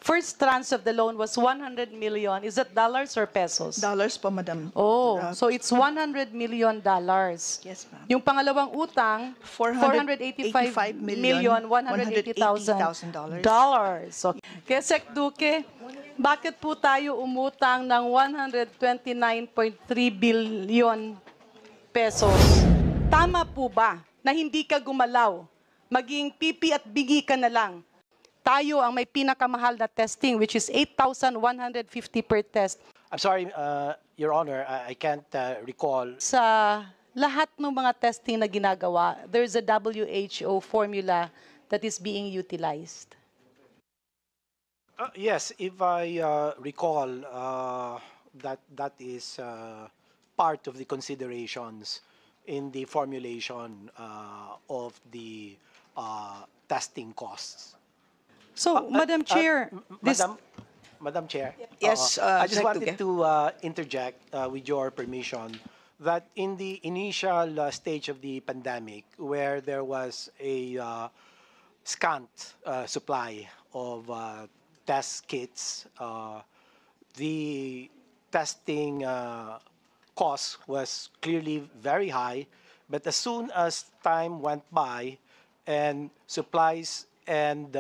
first tranche of the loan was 100 million. Is that dollars or pesos? Dollars po, Madam. Oh, so it's 100 million dollars. Yes, ma'am. Yung pangalawang utang, 485 million, 180,000 dollars. So, kaya Sec Duque, bakit po tayo umutang ng 129.3 billion pesos? Tama po ba na hindi ka gumalaw? Maging pipi at bigi ka na lang. Tayo ang may pinakamahal na testing, which is 8,150 per test. I'm sorry, Your Honor, I can't recall. Sa lahat ng mga testing na ginagawa, there's a WHO formula that is being utilized. Yes, if I recall, that is part of the considerations in the formulation of the testing costs. So, Madam Chair, this... Madam Chair, Yes, I just Sec. wanted Duque. to interject with your permission that in the initial stage of the pandemic, where there was a scant supply of test kits, the testing cost was clearly very high, but as soon as time went by and supplies and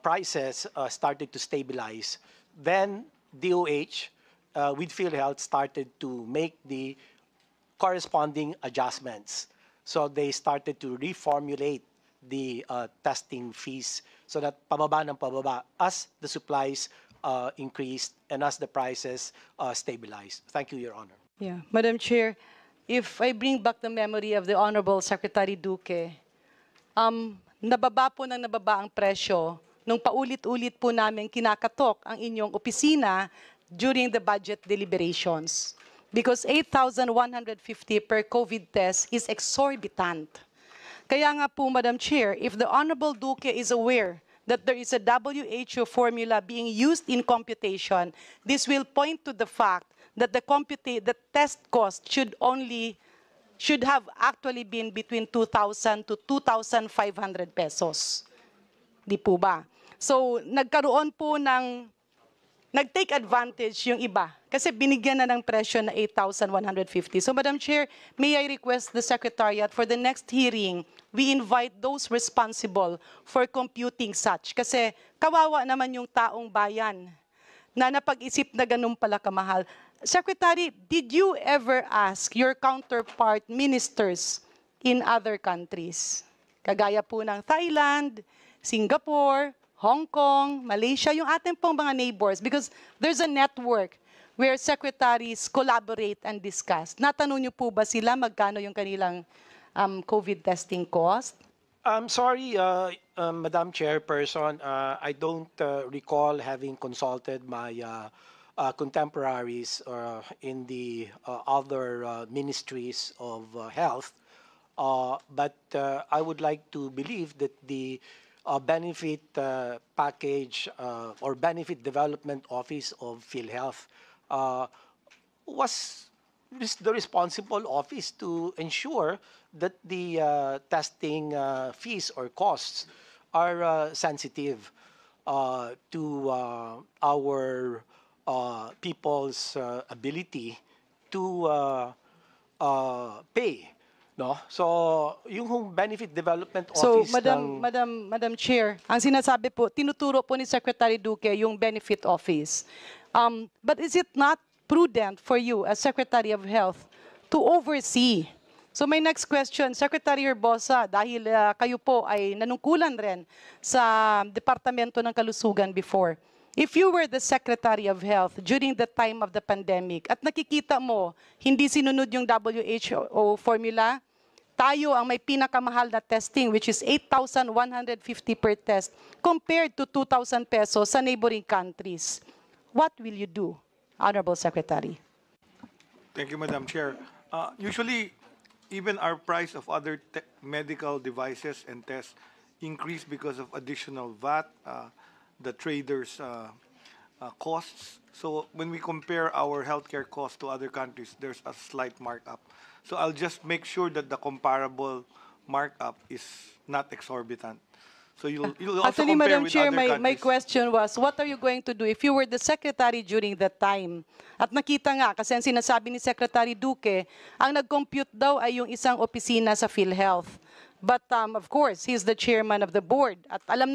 prices started to stabilize, then DOH with PhilHealth started to make the corresponding adjustments. So they started to reformulate the testing fees so that pababa ng pababa as the supplies increased and as the prices stabilized. Thank you, Your Honor. Yeah, Madam Chair, if I bring back the memory of the Honorable Secretary Duque, nababa po ng nababa ang presyo nung paulit-ulit po namin kinakatok ang inyong opisina during the budget deliberations. Because 8,150 per COVID test is exorbitant. Kaya nga po, Madam Chair, if the Honorable Duque is aware that there is a WHO formula being used in computation, this will point to the fact that the test cost should have actually been between 2,000 to 2,500 pesos. Di po ba? So, nagkaroon po nag-take advantage yung iba kasi binigyan na ng presyo na 8,150. So, Madam Chair, may I request the Secretariat for the next hearing, we invite those responsible for computing such. Kasi kawawa naman yung taong bayan na napag-isip na ganun pala kamahal. Secretary, did you ever ask your counterpart ministers in other countries? Kagaya po ng Thailand, Singapore, Hong Kong, Malaysia, yung ating pong mga neighbors, because there's a network where secretaries collaborate and discuss. Natanong niyo po ba sila magkano yung kanilang COVID testing cost? I'm sorry, Madam Chairperson, I don't recall having consulted my contemporaries in the other ministries of health, but I would like to believe that the benefit package or benefit development office of PhilHealth was the responsible office to ensure that the testing fees or costs are sensitive to our people's ability to pay. No? So, yung benefit development office Madam Chair, ang sinasabi po, tinuturo po ni Secretary Duque yung benefit office. But is it not prudent for you as Secretary of Health to oversee? So my next question, Secretary Herbosa, dahil kayo po ay nanungkulan rin sa Departamento ng Kalusugan before. If you were the Secretary of Health during the time of the pandemic at nakikita mo hindi sinunod yung WHO formula, tayo ang may pinakamahal na testing which is 8,150 per test compared to 2,000 pesos sa neighboring countries. What will you do, Honorable Secretary? Thank you, Madam Chair. Usually, even our price of other medical devices and tests increase because of additional VAT, the traders' costs. So when we compare our healthcare costs to other countries, there's a slight markup. So I'll just make sure that the comparable markup is not exorbitant. So you'll also Actually, compare Madam with Chair, other my countries. question was, what are you going to do if you were the secretary during that time? At nakita nga, kasi ang sinasabi ni Secretary Duque, ang nag-compute daw ay yung isang opisina sa PhilHealth. But of course, he's the chairman of the board. At alam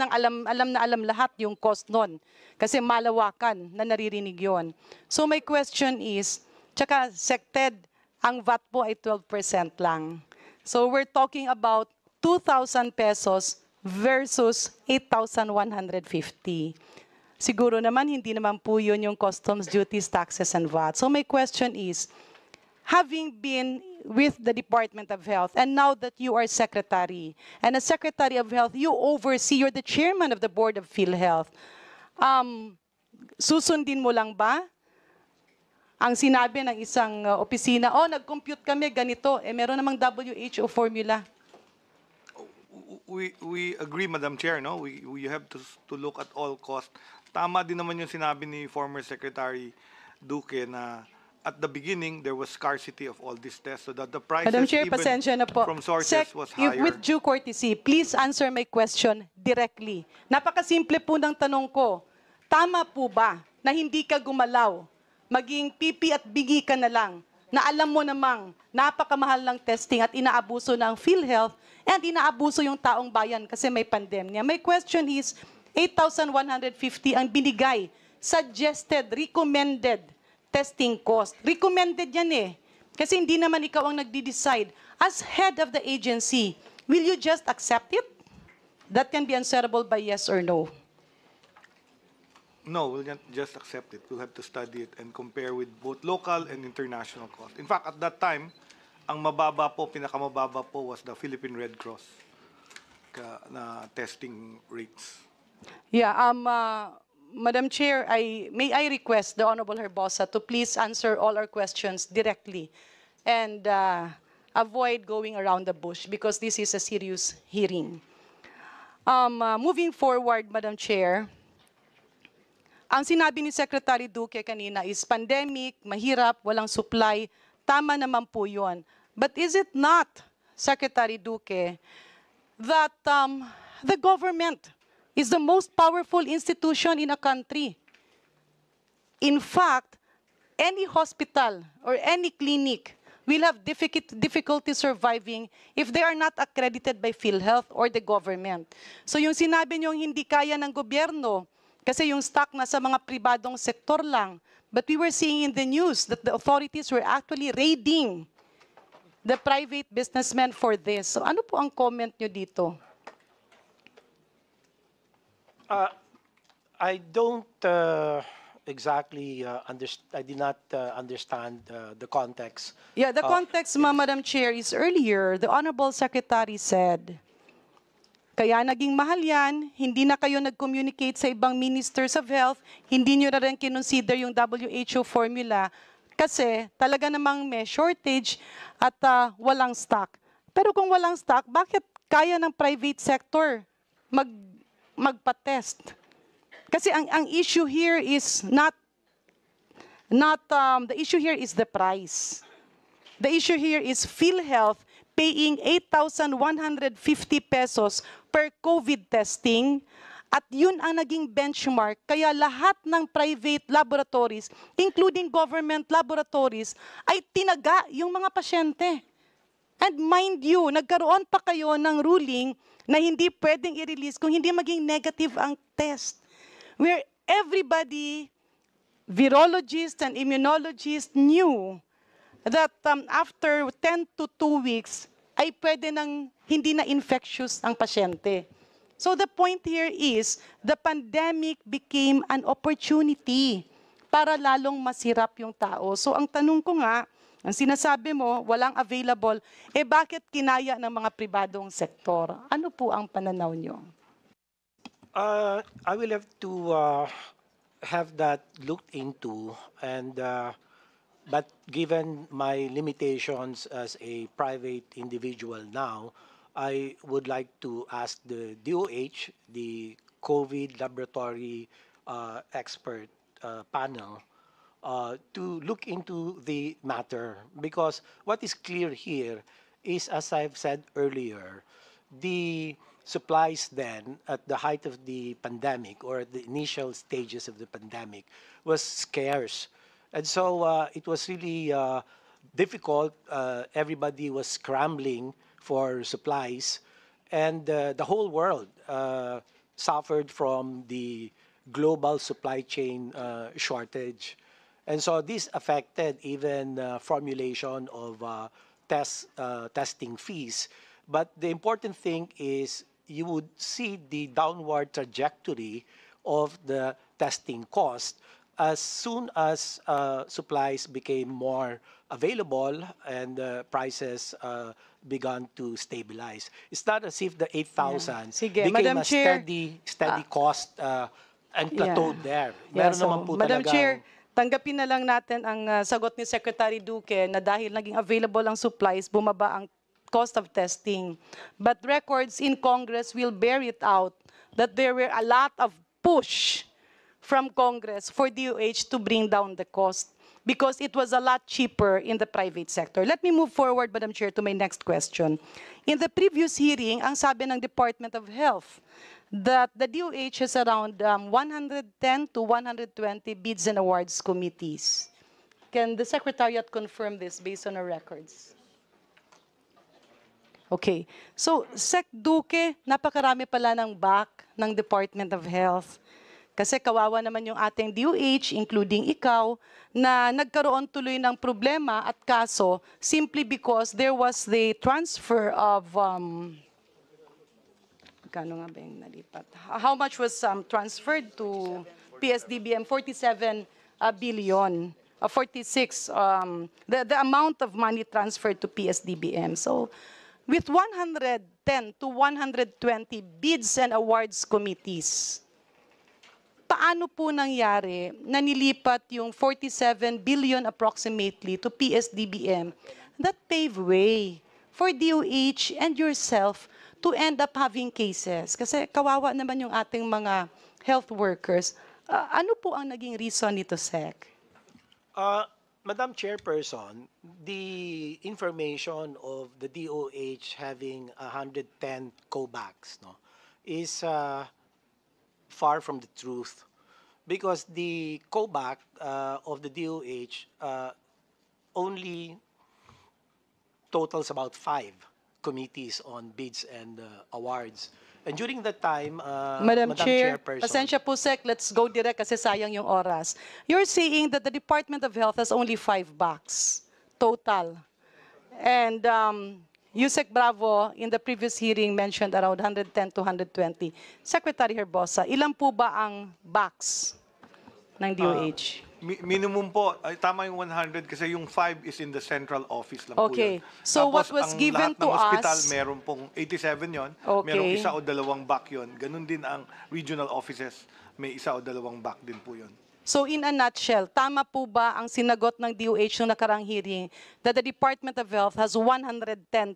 lahat yung cost nun. Kasi malawakan na naririnig yon. So my question is, tsaka SecTed, ang VAT po ay 12% lang. So we're talking about 2,000 pesos versus 8,150. Siguro naman, hindi naman po yun yung customs duties, taxes, and VAT. So my question is, having been with the Department of Health, and now that you are Secretary, and as Secretary of Health, you oversee, you're the chairman of the Board of PhilHealth, susundin mo lang ba ang sinabi ng isang opisina, nag-compute kami ganito, meron namang WHO formula. We agree, Madam Chair, no? We have to look at all cost. Tama din naman yung sinabi ni former Secretary Duque na at the beginning there was scarcity of all these tests, so that the prices Madam Chair, even pasensya na po. from sources Sec, was if higher. with due courtesy, please answer my question directly. Napakasimple po ng tanong ko. Tama po ba na hindi ka gumalaw, maging pipi at bigi ka na lang, na alam mo namang napakamahal ng testing at inaabuso ng PhilHealth and inaabuso yung taong bayan kasi may pandemya? My question is, 8,150 ang binigay, suggested, recommended testing cost. Recommended yan eh. Kasi hindi naman ikaw ang nagdi-decide. As head of the agency, will you just accept it? That can be answerable by yes or no. No, we'll not just accept it. We'll have to study it and compare with both local and international cost. In fact, at that time, ang mababa po, pinakamababa po was the Philippine Red Cross na testing rates. Yeah, Madam Chair, may I request the Honorable Herbosa to please answer all our questions directly and avoid going around the bush because this is a serious hearing. Moving forward, Madam Chair, ang sinabi ni Secretary Duque kanina is pandemic, mahirap, walang supply. Tama naman po yun. But is it not, Secretary Duque, that the government is the most powerful institution in a country? In fact, any hospital or any clinic will have difficulty surviving if they are not accredited by PhilHealth or the government. So yung sinabi niyong hindi kaya ng gobyerno, kasi yung stock na sa mga pribadong sektor lang, but we were seeing in the news that the authorities were actually raiding the private businessmen for this. So ano po ang comment niyo dito? I don't exactly I did not understand the context. Yeah, the context, Madam Chair, is earlier, the Honorable Secretary said, kaya naging mahal yan, hindi na kayo nag-communicate sa ibang ministers of health, hindi nyo na rin kinonsider yung WHO formula kasi talaga namang may shortage at walang stock. Pero kung walang stock, bakit kaya ng private sector magpa-test? Kasi ang issue here is the issue here is the price. The issue here is PhilHealth paying 8,150 pesos per COVID testing at yun ang naging benchmark. Kaya lahat ng private laboratories, including government laboratories, ay tinaga yung mga pasyente. And mind you, nagkaroon pa kayo ng ruling na hindi pwedeng i-release kung hindi maging negative ang test. Where everybody, virologists and immunologists knew that after 10 to 2 weeks, ay pwede nang hindi na infectious ang pasyente. So the point here is, the pandemic became an opportunity para lalong masirap yung tao. So ang tanong ko nga, ang sinasabi mo, walang available, bakit kinaya ng mga pribadong sektor? Ano po ang pananaw nyo? I will have to have that looked into, and but given my limitations as a private individual now, I would like to ask the DOH, the COVID laboratory expert panel, to look into the matter, because what is clear here is, as I've said earlier, the supplies then at the height of the pandemic or the initial stages of the pandemic was scarce. And so it was really difficult. Everybody was scrambling for supplies, and the whole world suffered from the global supply chain shortage. And so this affected even formulation of testing fees. But the important thing is you would see the downward trajectory of the testing cost as soon as supplies became more available and prices began to stabilize. It's not as if the 8,000 Sige, became Madam a Chair, steady cost and plateaued there. Meron naman po Madam talagang- Chair, tanggapin na lang natin ang sagot ni Secretary Duque na dahil naging available ang supplies, bumaba ang cost of testing. But records in Congress will bear it out that there were a lot of push from Congress for DOH to bring down the cost because it was a lot cheaper in the private sector. Let me move forward, Madam Chair, to my next question. In the previous hearing, ang sabi ng Department of Health that the DOH has around 110 to 120 bids and awards committees. Can the Secretariat confirm this based on our records? Okay. So, Sec Duque, napakarami pala ng back ng Department of Health. Kasi kawawa naman yung ating DOH, including ikaw, na nagkaroon tuloy ng problema at kaso simply because there was the transfer of, kano nga ba yung nalipat? How much was transferred to PSDBM? 47 billion. 46, the amount of money transferred to PSDBM. So, with 110 to 120 bids and awards committees, paano po nangyari na nilipat yung 47 billion approximately to PSDBM that pave way for DOH and yourself to end up having cases? Kasi kawawa naman yung ating mga health workers. Ano po ang naging reason nito, Sec? Madam Chairperson, the information of the DOH having 110 co-backs is far from the truth, because the co-back of the DOH only totals about 5 committees on bids and awards. And during that time, Madam Chair, Chairperson, pasensya po, Sec, let's go direct kasi sayang yung oras. You're saying that the Department of Health has only 5 backs total. And Yusek Bravo, in the previous hearing, mentioned around 110 to 120. Secretary Herbosa, ilan po ba ang backs ng DOH? Minimum po, ay, tama yung 100 kasi yung 5 is in the central office lang po Okay. yun. So what Tapos, was ang given lahat to ng hospital, us- meron pong 87 yon, Okay. merong isa o dalawang back yon. Ganun din ang regional offices, may isa o dalawang back din po yon. So in a nutshell, tama po ba ang sinagot ng DOH nung nakarang hearing that the Department of Health has 110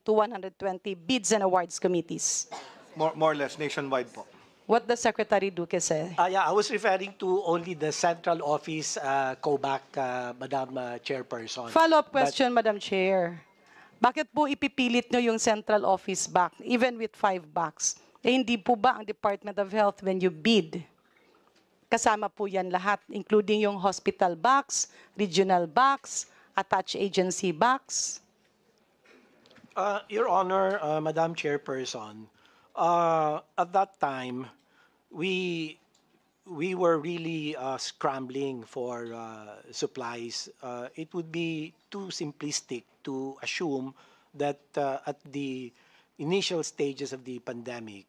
to 120 bids and awards committees? More or less, nationwide po. What does Secretary Duque say? yeah, I was referring to only the central office co-back, Madam Chairperson. Follow-up But- question, Madam Chair. Bakit po ipipilit nyo yung central office back, even with 5 backs? Eh, hindi po ba ang Department of Health, when you bid, kasama po yan lahat, including yung hospital backs, regional backs, attached agency backs? Your Honor, Madam Chairperson, at that time, we were really scrambling for supplies. It would be too simplistic to assume that at the initial stages of the pandemic,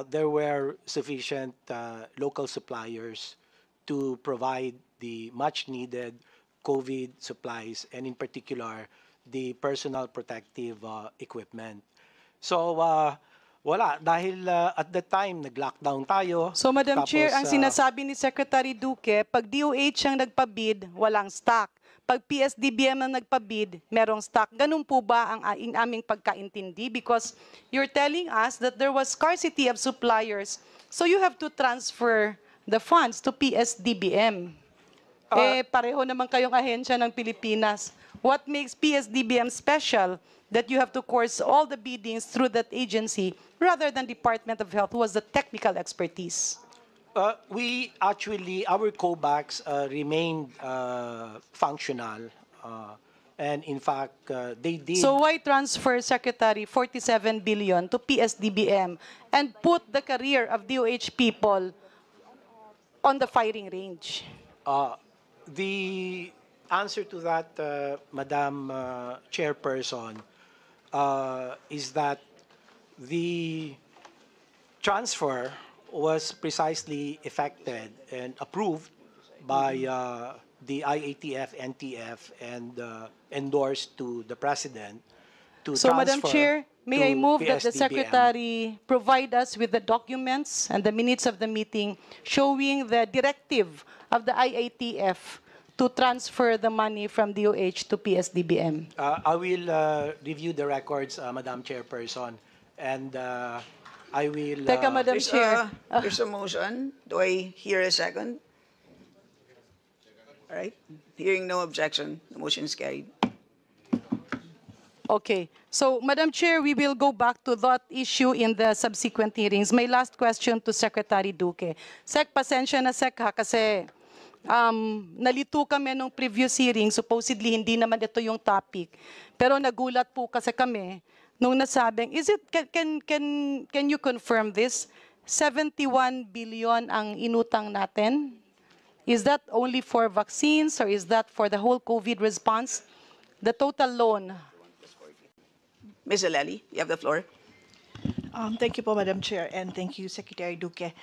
there were sufficient local suppliers to provide the much needed COVID supplies, and in particular, the personal protective equipment. So, wala. Dahil at that time, nag-lockdown tayo. So, Madam Tapos, Chair, ang sinasabi ni Secretary Duque, pag DOH ang nagpabid, walang stock. Pag PSDBM ang nagpabid, merong stock. Ganun po ba ang aming pagkaintindi? Because you're telling us that there was scarcity of suppliers, so you have to transfer the funds to PSDBM. Pareho naman kayong ahensya ng Pilipinas. What makes PSDBM special that you have to course all the biddings through that agency rather than Department of Health, who has the technical expertise? We actually, our COVAX remained functional. And in fact, they did. So why transfer, Secretary, 47 billion to PSDBM and put the career of DOH people on the firing range? The answer to that, Madam Chairperson, is that the transfer was precisely effected and approved by the IATF, NTF, and endorsed to the President to So, transfer Madam Chair, may I to move that the PSDBM. Secretary provide us with the documents and the minutes of the meeting showing the directive of the IATF to transfer the money from DOH to PSDBM? I will review the records, Madam Chairperson, and I will. Teka, Madam There's Chair. there's a motion. Do I hear a second? All right. Hearing no objection, the motion is carried. Okay. So, Madam Chair, we will go back to that issue in the subsequent hearings. My last question to Secretary Duque. Sec, pasensya na Sec ha, kasi nalito kami nung previous hearing, supposedly hindi naman ito yung topic. Pero nagulat po kasi kami nung nasabing, can you confirm this? 71 billion ang inutang natin? Is that only for vaccines or is that for the whole COVID response? The total loan. Ms. Aleli, you have the floor. Thank you po, Madam Chair, and thank you, Secretary Duque.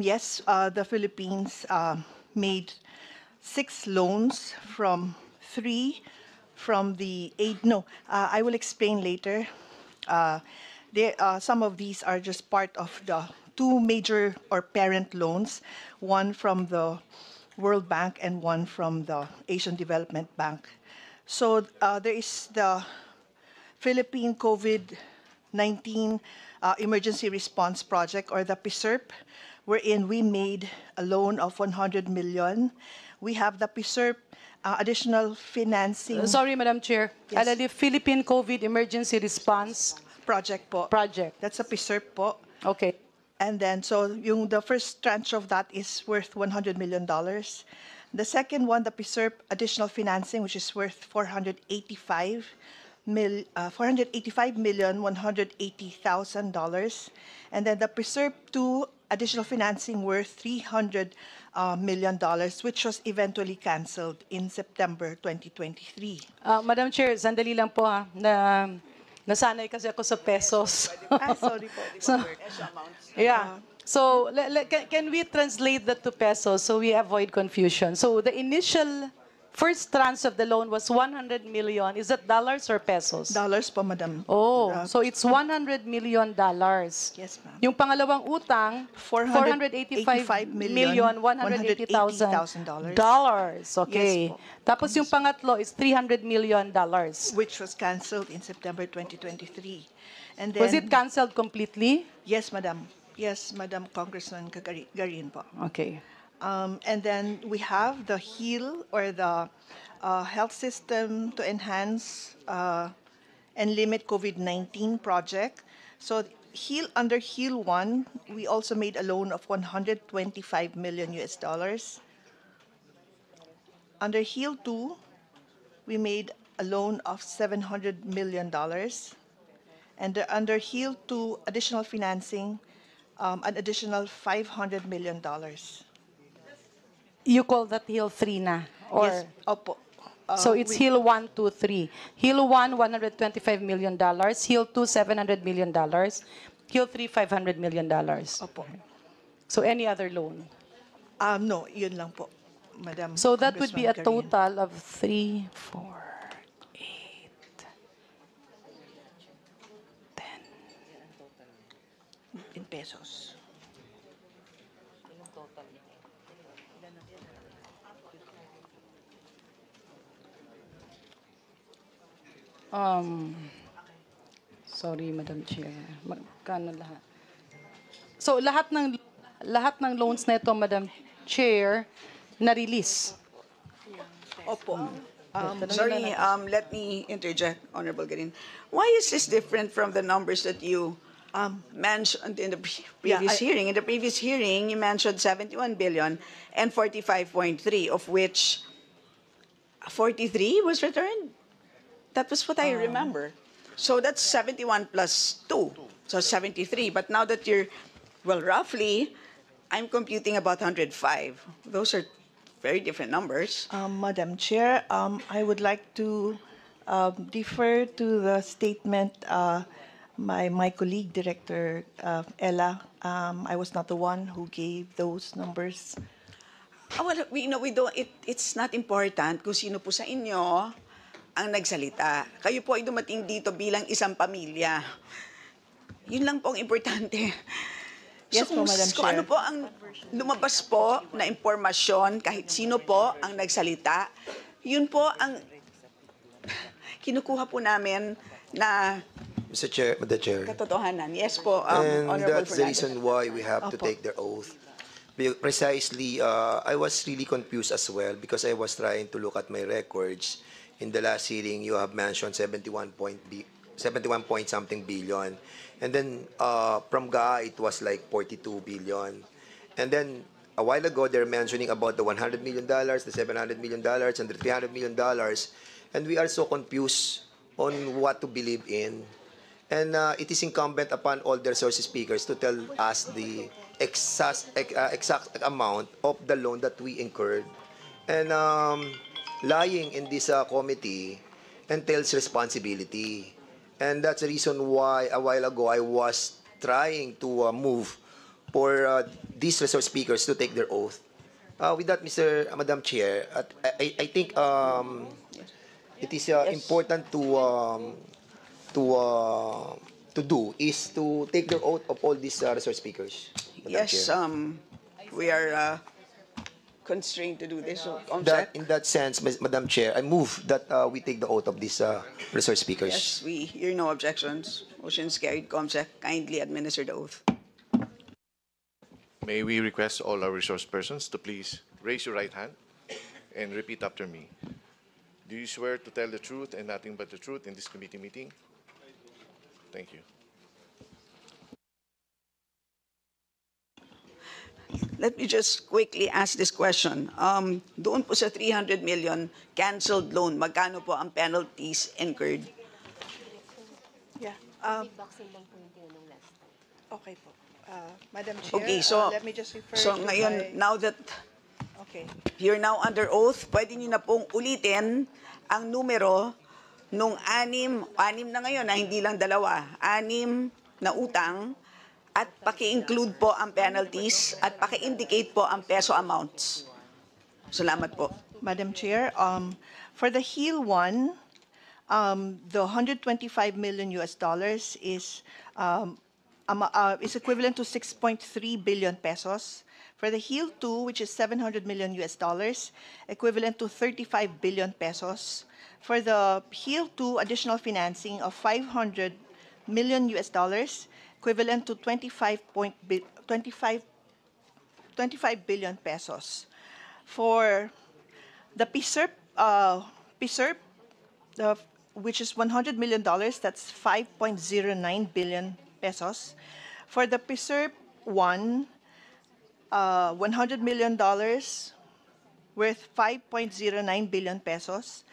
Yes, the Philippines made 6 loans from 3 from the aid. No, I will explain later. Some of these are just part of the 2 major or parent loans, one from the World Bank and one from the Asian Development Bank. So there is the Philippine COVID-19 Emergency Response Project, or the PSERP, wherein we made a loan of 100 million. We have the PSERP additional financing Sorry, Madam Chair. Yes. Alali, Philippine COVID Emergency Response project po. Project. That's a PSERP po. Okay. And then, so the first tranche of that is worth $100 million. The second one, the PSERP additional financing, which is worth $485,180,000. And then the PSERP 2 additional financing worth $300 million, which was eventually canceled in September 2023. Madam Chair, sandali lang po ha. Nasanay kasi ako sa pesos. Sorry po. Yeah. So, can we translate that to pesos so we avoid confusion? So, the initial first tranche of the loan was 100 million. Is that dollars or pesos? Dollars po, Madam. Oh, so it's $100 million. Yes, ma'am. Yung pangalawang utang, $485,180,000. Okay. Yes po. Tapos yung pangatlo is $300 million. Which was canceled in September 2023. And then, Was it canceled completely? Yes, Madam. Yes, Madam Congressman Garin po. Okay. And then we have the HEAL, or the Health System to Enhance and Limit COVID-19 project. So HEAL, under HEAL 1, we also made a loan of $125 million. Under HEAL 2, we made a loan of $700 million. And under HEAL 2 additional financing, an additional $500 million. You call that Hill 3 na? Or, Yes, opo. so it's Hill 1, 2, 3. Hill 1, $125 million. Hill 2, $700 million. Hill 3, $500 million. Opo. So any other loan? No, yun lang po, Madam. So that would be a Congressman Garin. total of 3, 4, 8, 10. In pesos. Sorry, Madam Chair. Magkano lahat? So lahat ng loans na ito, Madam Chair, na-release. Opo. Sorry, let me interject, Honorable Garin. Why is this different from the numbers that you mentioned in the previous I- hearing? In the previous hearing, you mentioned 71 billion and 45.3, of which 43 was returned. That was what I remember. So that's 71 plus 2, so 73. But now that you're, well, roughly, I'm computing about 105. Those are very different numbers. Madam Chair, I would like to defer to the statement by my colleague, Director Ella. I was not the one who gave those numbers. Well, we don't, it's not important kung sino po sa inyo ang nagsalita. Kayo po ay dumating dito bilang isang pamilya. Yun lang po ang importante. Yes po, Madam kung Chair. ano po ang lumabas po na impormasyon, kahit sino po ang nagsalita, yun po ang kinukuha po namin na Mr. Chair, Madam Chair. katotohanan. Yes po, And Honorable that's the Fernandez. reason why we have to Opo. take their oath. Precisely, I was really confused as well because I was trying to look at my records. In the last hearing, you have mentioned 71 point something billion. And then from GA, it was like 42 billion. And then a while ago, they're mentioning about the $100 million, the $700 million, and the $300 million. And we are so confused on what to believe in. And it is incumbent upon all the resource speakers to tell us the exact amount of the loan that we incurred. And lying in this committee entails responsibility. And that's the reason why a while ago I was trying to move for these resource speakers to take their oath. With that, Madam Chair, I think it is important to do is to take the oath of all these resource speakers. Madam Yes, Chair. we are constrained to do this. So, In that sense, Madam Chair, I move that we take the oath of these resource speakers. yes, we hear no objections. Motion is carried. COMSEC, kindly administer the oath. May we request all our resource persons to please raise your right hand and repeat after me. Do you swear to tell the truth and nothing but the truth in this committee meeting? Thank you. Let me just quickly ask this question. Doon po sa 300 million canceled loan, magkano po ang penalties incurred? Yeah. Okay po. Madam Chair, Okay, so, let me just refer so to ngayon, my- now that Okay. you're now under oath, pwede niyo na pong ulitin ang numero nung anim na ngayon na hindi lang dalawa, 6 na utang, at paki-include po ang penalties at paki-indicate po ang peso amounts. Salamat po. Madam Chair, for the HEAL 1, the 125 million US dollars is equivalent to 6.3 billion pesos. For the HEAL 2, which is 700 million US dollars, equivalent to 35 billion pesos. For the HEAL 2 additional financing of 500 million US dollars, equivalent to 25 billion pesos. For the PSERP, which is $100 million, that's 5.09 billion pesos. For the PSERP 1, $100 million worth 5.09 billion pesos.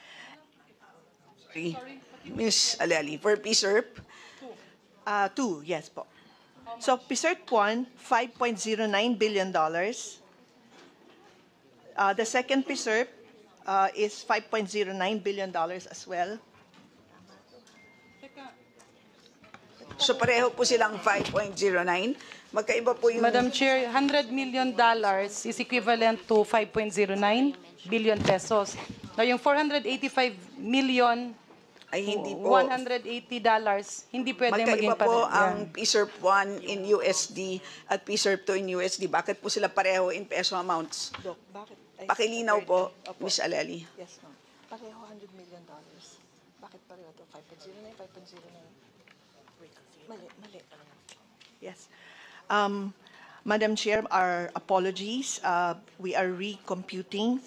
Ms. Aleli, for PSERP, 2, yes po. So PSERT 1, $5.09 billion. The second PSERP is $5.09 billion as well. so pareho po silang 5.09. Magkaiba po yung... Madam Chair, $100 million is equivalent to 5.09 billion pesos. Now, yung 485 million, ay hindi po. $180, hindi pwede maging Magkaiba po ang yeah. PSERP 1 in USD at PSERP 2 in USD. Bakit po sila pareho in peso amounts? Doc, bakit? Pakilinaw po, Opo. Ms. Aleli. Yes, ma'am. Pareho $100 million. Bakit pareho to? 5.09, 5.09. Wait, mali. Yes. Madam Chair, our apologies. We are recomputing.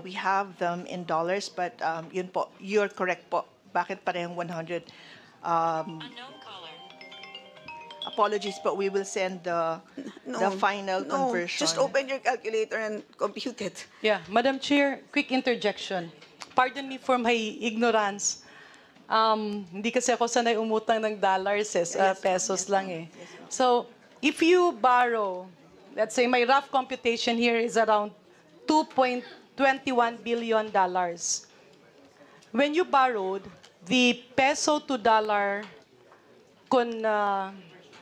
We have them in dollars, but yun po, you're correct po. Bakit parehong 100? Apologies, but we will send the final conversion. Just open your calculator and compute it. Yeah, Madam Chair, quick interjection. Pardon me for my ignorance. Hindi kasi ako sanay umutang ng dollars, pesos lang eh. So, if you borrow, let's say my rough computation here is around $2.21 billion. When you borrowed, the peso to dollar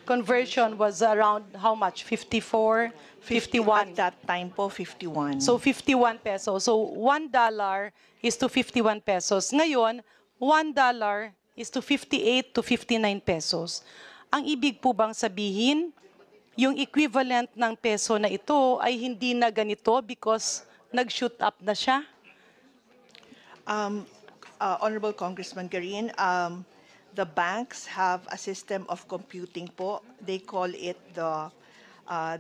conversion was around how much? 54, 51. At that time po, 51. So 51 pesos. So $1 is to 51 pesos. Ngayon, $1 is to 58 to 59 pesos. Ang ibig po bang sabihin, yung equivalent ng peso na ito ay hindi na ganito because nag-shoot up na siya? Honorable Congressman Garin, the banks have a system of computing po. They call it the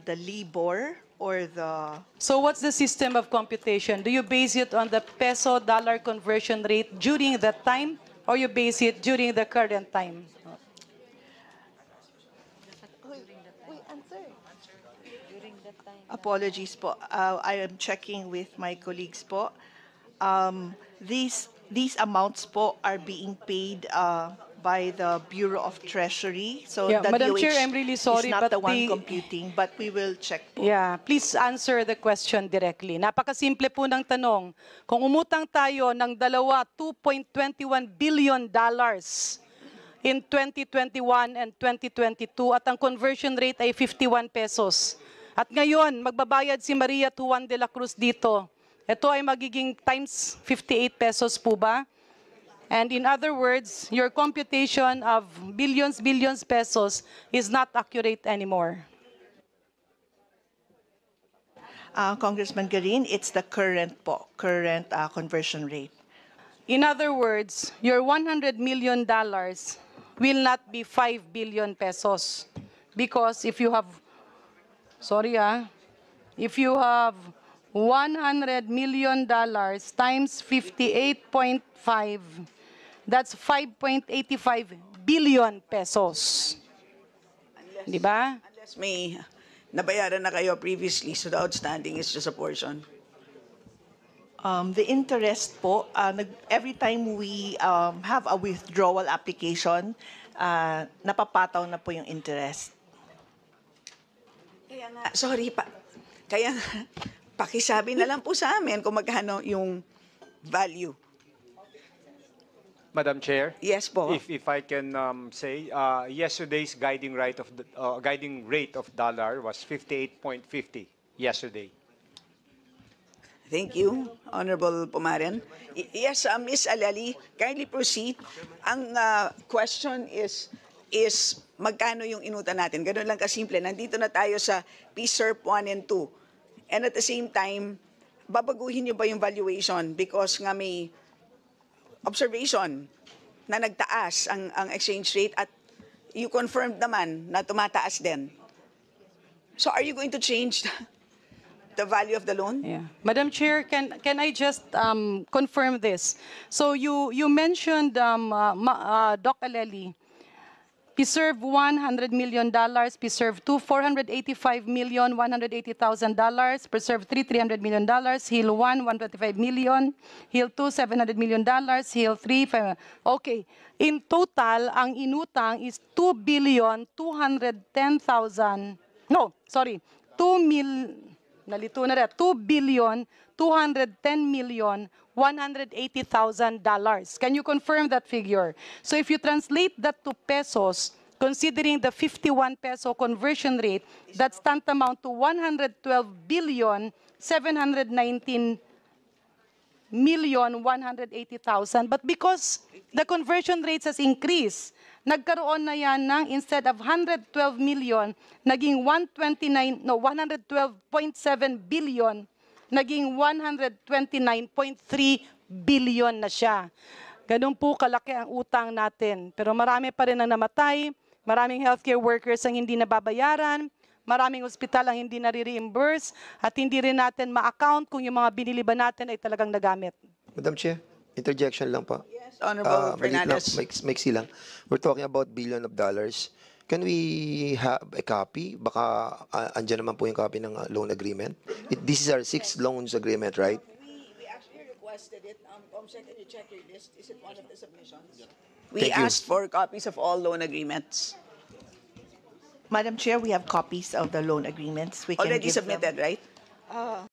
LIBOR or the... So what's the system of computation? Do you base it on the peso-dollar conversion rate during that time or you base it during the current time? Apologies po. I am checking with my colleagues po. These amounts po are being paid by the Bureau of Treasury. So Yeah, the Madam DOH Chair, I'm really sorry, is not but the one the- computing, but we will check po. Yeah, please answer the question directly. Napakasimple po ng tanong. Kung umutang tayo ng $2.21 billion in 2021 and 2022 at ang conversion rate ay 51 pesos. At ngayon, magbabayad si Maria Juan de la Cruz dito. Ito ay magiging times 58 pesos po ba? And in other words, your computation of billions pesos is not accurate anymore. Congressman Garin, it's the current po, current conversion rate. In other words, your $100 million will not be 5 billion pesos. Because if you have, if you have $100 million times 58.5, that's 5.85 billion pesos. Di ba? Unless may nabayaran na kayo previously, so the outstanding is just a portion. The interest po, every time we have a withdrawal application, napapataw na po yung interest. Kaya nga, kaya nga, pakisabi na lang po sa amin kung magkano yung value. Madam Chair? Yes po. If I can say, yesterday's guiding rate of dollar was 58.50 yesterday. Thank you, Honorable Pumaren. Yes, Ms. Alali, kindly proceed. Ang question is magkano yung inutan natin? Ganun lang kasimple. Nandito na tayo sa PSERP 1 and 2. And at the same time, babaguhin niyo ba yung valuation? Because nga may observation na nagtaas ang exchange rate at you confirmed naman na tumataas din. So are you going to change the value of the loan? Yeah. Madam Chair, can I just confirm this? So you mentioned, Doc Aleli, PSERV $100 million, PSERV $485,180,000, PSERV $300 million, HIL 1 $125 million, HIL 2 $700 million, HIL 3 okay. In total, ang inutang is 2,210,000. No, sorry. 2,210,180,000. Can you confirm that figure? So if you translate that to pesos, considering the 51 peso conversion rate, that's tantamount to 112,719,180,000. But because the conversion rates has increased, nagkaroon na yan ng instead of 112 million, naging 112.7 billion, naging 129.3 billion na siya. Ganun po kalaki ang utang natin. Pero marami pa rin ang namatay, maraming healthcare workers ang hindi nababayaran, maraming ospital ang hindi nare-reimburse at hindi rin natin ma-account kung yung mga binili ba natin ay talagang nagamit. Madam Chair, interjection lang po. Yes, Honorable Maliit lang, Fernandez. maiksi lang. We're talking about billion of dollars. Can we have a copy? Baka andyan naman po yung copy ng loan agreement. This is our 6th loans agreement, right? We actually requested it. Comsec, can you check your list? Is it one of the submissions? We Thank you. asked for copies of all loan agreements. Madam Chair, we have copies of the loan agreements. We can Already give them- submitted, right?